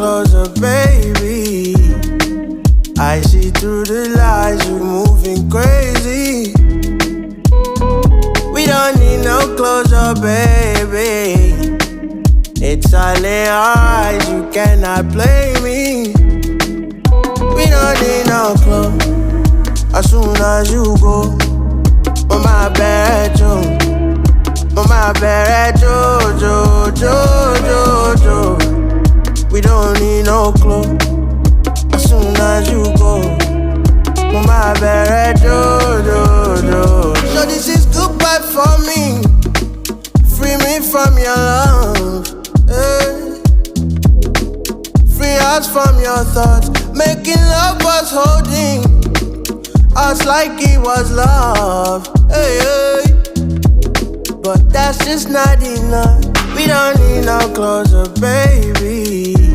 closer, baby. I see through the lies, you moving crazy. We don't need no closure, baby. It's silent eyes, you cannot play me. We don't need no close. As soon as you go, on my bed, Joe. On my bed, Joe, Joe, Joe, Joe, Joe. We don't need no clothes. As soon as you go, on my bed, Joe, Joe, Joe. So this is goodbye for me. Free me from your love. Hey. Free us from your thoughts. Making love was holding us like it was love. Hey, hey. But that's just not enough. We don't need no closer, baby.